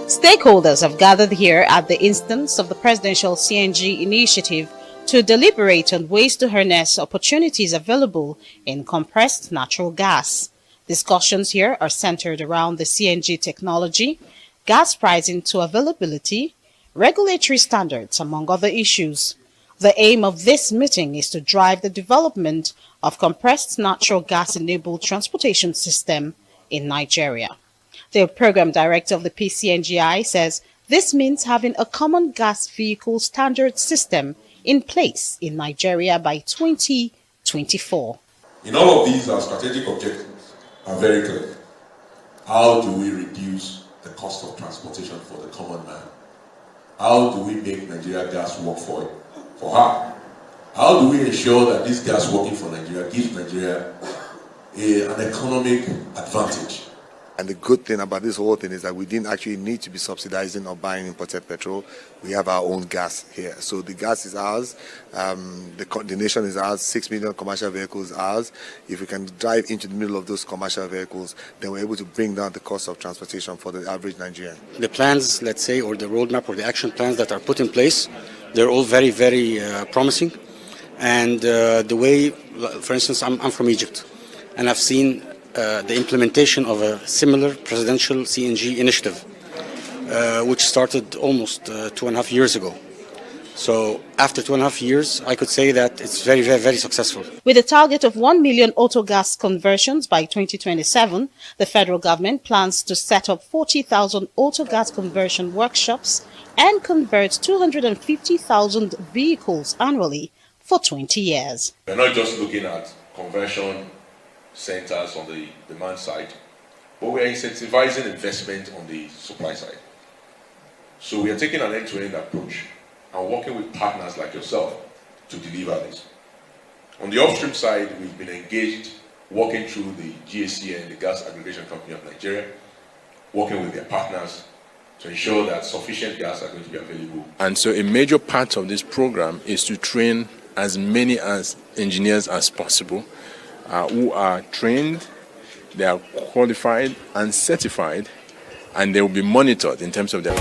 Stakeholders have gathered here at the instance of the Presidential CNG initiative to deliberate on ways to harness opportunities available in compressed natural gas. Discussions here are centered around the CNG technology, gas pricing to availability, regulatory standards, among other issues. The aim of this meeting is to drive the development of compressed natural gas-enabled transportation system in Nigeria. The program director of the PCNGI says this means having a common gas vehicle standard system in place in Nigeria by 2024. In all of these, our strategic objectives are very clear. How do we reduce the cost of transportation for the common man? How do we make Nigeria gas work for her? How do we ensure that this gas working for Nigeria gives Nigeria an economic advantage? And the good thing about this whole thing is that we didn't actually need to be subsidizing or buying imported petrol. We have our own gas here. So the gas is ours, the nation is ours, 6 million commercial vehicles ours. If we can drive into the middle of those commercial vehicles, then we're able to bring down the cost of transportation for the average Nigerian. The plans, let's say, or the roadmap or the action plans that are put in place, they're all very, very promising. And the way, for instance, I'm from Egypt, and I've seen the implementation of a similar presidential CNG initiative, which started almost 2.5 years ago. So after 2.5 years, I could say that it's very, very, very successful. With a target of 1 million auto gas conversions by 2027, the federal government plans to set up 40,000 auto gas conversion workshops and convert 250,000 vehicles annually for 20 years. We're not just looking at conversion centers on the demand side, but we are incentivizing investment on the supply side. So we are taking an end-to-end approach and working with partners like yourself to deliver this. On the upstream side, we've been engaged working through the GACN, the Gas Aggregation Company of Nigeria, working with their partners to ensure that sufficient gas are going to be available. And so a major part of this program is to train as many engineers as possible who are trained, they are qualified and certified, and they will be monitored in terms of their